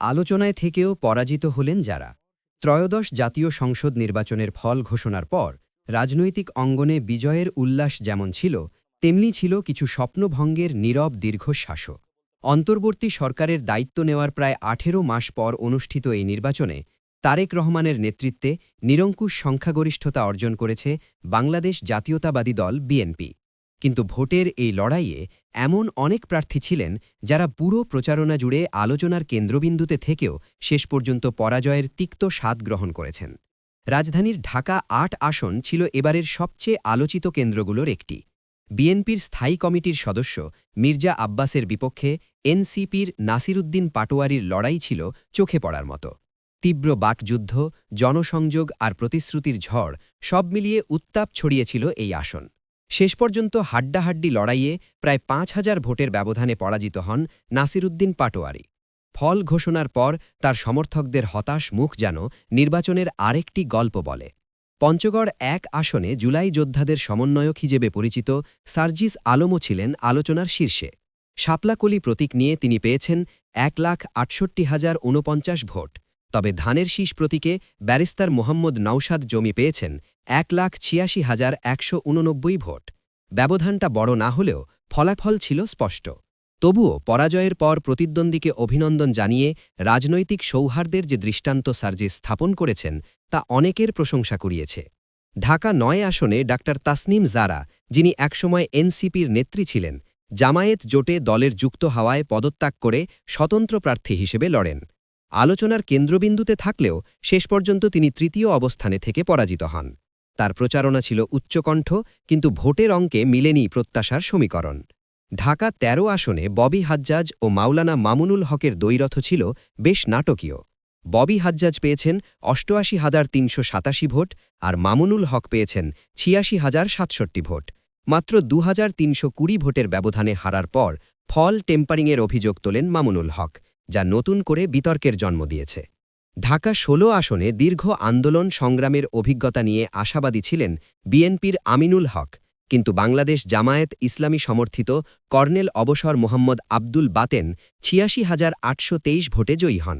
আলোচনায় থেকেও পরাজিত হলেন যারা। ত্রয়োদশ জাতীয় সংসদ নির্বাচনের ফল ঘোষণার পর রাজনৈতিক অঙ্গনে বিজয়ের উল্লাস যেমন ছিল, তেমনি ছিল কিছু স্বপ্নভঙ্গের নীরব দীর্ঘশ্বাসও। অন্তর্বর্তী সরকারের দায়িত্ব নেওয়ার প্রায় ১৮ মাস পর অনুষ্ঠিত এই নির্বাচনে তারেক রহমানের নেতৃত্বে নিরঙ্কুশ সংখ্যাগরিষ্ঠতা অর্জন করেছে বাংলাদেশ জাতীয়তাবাদী দল বিএনপি। কিন্তু ভোটের এই লড়াইয়ে এমন অনেক প্রার্থী ছিলেন যারা পুরো প্রচারণা জুড়ে আলোচনার কেন্দ্রবিন্দুতে থেকেও শেষ পর্যন্ত পরাজয়ের তিক্ত স্বাদ গ্রহণ করেছেন। রাজধানীর ঢাকা ৮ আসন ছিল এবারের সবচেয়ে আলোচিত কেন্দ্রগুলোর একটি। বিএনপির স্থায়ী কমিটির সদস্য মির্জা আব্বাসের বিপক্ষে এনসিপির নাসিরুদ্দিন পাটোয়ারির লড়াই ছিল চোখে পড়ার মতো। তীব্র বাকযুদ্ধ, জনসংযোগ আর প্রতিশ্রুতির ঝড় সব মিলিয়ে উত্তাপ ছড়িয়েছিল এই আসন। শেষ পর্যন্ত হাড্ডাহাড্ডি লড়াইয়ে প্রায় ৫,০০০ ভোটের ব্যবধানে পরাজিত হন নাসিরুদ্দিন পাটোয়ারি। ফল ঘোষণার পর তার সমর্থকদের হতাশ মুখ যেন নির্বাচনের আরেকটি গল্প বলে। পঞ্চগড় ১ আসনে জুলাই যোদ্ধাদের সমন্বয়ক হিসেবে পরিচিত সার্জিস আলমও ছিলেন আলোচনার শীর্ষে। শাপলাকলি প্রতীক নিয়ে তিনি পেয়েছেন ১,৬৮,০৪৯ ভোট। তবে ধানের শীষ প্রতীকে ব্যারিস্টার মোহাম্মদ নওশাদ জমি পেয়েছেন ১,৮৬,১৮৯ ভোট। ব্যবধানটা বড় না হলেও ফলাফল ছিল স্পষ্ট। তবুও পরাজয়ের পর প্রতিদ্বন্দ্বীকে অভিনন্দন জানিয়ে রাজনৈতিক সৌহার্দ্যের যে দৃষ্টান্ত সার্জিস স্থাপন করেছেন তা অনেকের প্রশংসা কুড়িয়েছে। ঢাকা ৯ আসনে ডাক্তার তাসনিম জারা, যিনি একসময় এনসিপির নেত্রী ছিলেন, জামায়াত জোটে দলের যুক্ত হওয়ায় পদত্যাগ করে স্বতন্ত্র প্রার্থী হিসেবে লড়েন। আলোচনার কেন্দ্রবিন্দুতে থাকলেও শেষ পর্যন্ত তিনি তৃতীয় অবস্থানে থেকে পরাজিত হন। তার প্রচারণা ছিল উচ্চকণ্ঠ, কিন্তু ভোটের অঙ্কে মিলেনি প্রত্যাশার সমীকরণ। ঢাকা ১৩ আসনে ববি হাজ্জাজ ও মাওলানা মামুনুল হকের দ্বৈরথ ছিল বেশ নাটকীয়। ববি হাজ্জাজ পেয়েছেন ৮৮,৩৮৭ ভোট আর মামুনুল হক পেয়েছেন ৮৬,০৬৭ ভোট। মাত্র ২,৩২০ ভোটের ব্যবধানে হারার পর ফল টেম্পারিংয়ের অভিযোগ তোলেন মামুনুল হক, যা নতুন করে বিতর্কের জন্ম দিয়েছে। ঢাকা ১৬ আসনে দীর্ঘ আন্দোলন সংগ্রামের অভিজ্ঞতা নিয়ে আশাবাদী ছিলেন বিএনপির আমিনুল হক, কিন্তু বাংলাদেশ জামায়াত ইসলামী সমর্থিত কর্নেল অবসর মোহাম্মদ আব্দুল বাতেন ৮৬,৮২৩ ভোটে জয়ী হন।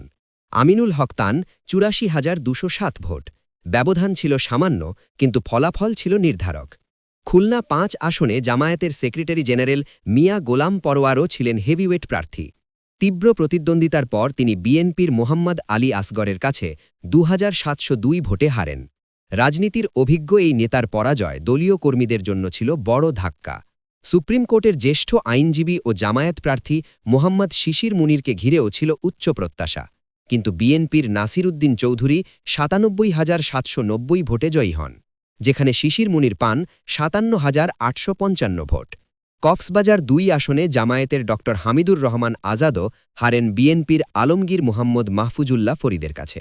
আমিনুল হক তান ৮৪,২০৭ ভোট। ব্যবধান ছিল সামান্য, কিন্তু ফলাফল ছিল নির্ধারক। খুলনা ৫ আসনে জামায়াতের সেক্রেটারি জেনারেল মিয়া গোলাম পরোয়ারও ছিলেন হেভিওয়েট প্রার্থী। তীব্র প্রতিদ্বন্দ্বিতার পর তিনি বিএনপির মোহাম্মদ আলী আসগরের কাছে ২,৭০২ ভোটে হারেন। রাজনীতির অভিজ্ঞ এই নেতার পরাজয় দলীয় কর্মীদের জন্য ছিল বড় ধাক্কা। সুপ্রিম কোর্টের জ্যেষ্ঠ আইনজীবী ও জামায়াত প্রার্থী মোহাম্মদ শিশির মুনিরকে ঘিরেও ছিল উচ্চ প্রত্যাশা, কিন্তু বিএনপির নাসিরুদ্দিন চৌধুরী ৯৭,৭৯০ ভোটে জয়ী হন, যেখানে শিশির মুনির পান ৫৭,৮৫৫ ভোট। কক্সবাজার ২ আসনে জামায়াতের ড হামিদুর রহমান আজাদও হারেন বিএনপির আলমগীর মোহাম্মদ মাহফুজুল্লাহ ফরিদের কাছে।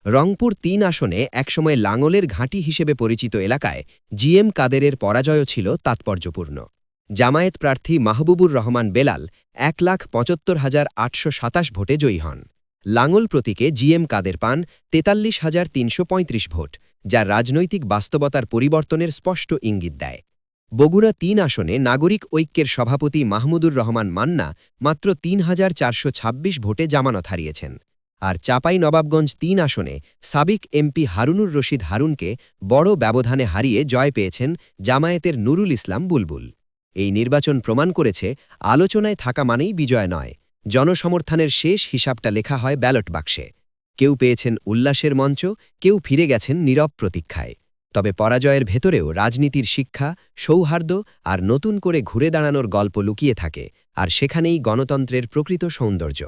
রংপুর ৩ আসনে একসময় লাঙলের ঘাঁটি হিসেবে পরিচিত এলাকায় জিএম কাদেরের পরাজয়ও ছিল তাৎপর্যপূর্ণ। জামায়াত প্রার্থী মাহবুবুর রহমান বেলাল ১,৭৫,৮২৭ ভোটে জয়ী হন। লাঙল প্রতীকে জিএম কাদের পান ৪৩,৩৩৫ ভোট, যা রাজনৈতিক বাস্তবতার পরিবর্তনের স্পষ্ট ইঙ্গিত দেয়। বগুড়া ৩ আসনে নাগরিক ঐক্যের সভাপতি মাহমুদুর রহমান মান্না মাত্র ৩,৪২৬ ভোটে জামানত হারিয়েছেন। আর চাঁপাইনবাবগঞ্জ ৩ আসনে সাবেক এমপি হারুনুর রশিদ হারুনকে বড় ব্যবধানে হারিয়ে জয় পেয়েছেন জামায়াতের নুরুল ইসলাম বুলবুল। এই নির্বাচন প্রমাণ করেছে আলোচনায় থাকা মানেই বিজয় নয়। জনসমর্থনের শেষ হিসাবটা লেখা হয় ব্যালট বাক্সে। কেউ পেয়েছেন উল্লাসের মঞ্চ, কেউ ফিরে গেছেন নীরব প্রতীক্ষায়। তবে পরাজয়ের ভেতরেও রাজনীতির শিক্ষা, সৌহার্দ্য আর নতুন করে ঘুরে দাঁড়ানোর গল্প লুকিয়ে থাকে, আর সেখানেই গণতন্ত্রের প্রকৃত সৌন্দর্য।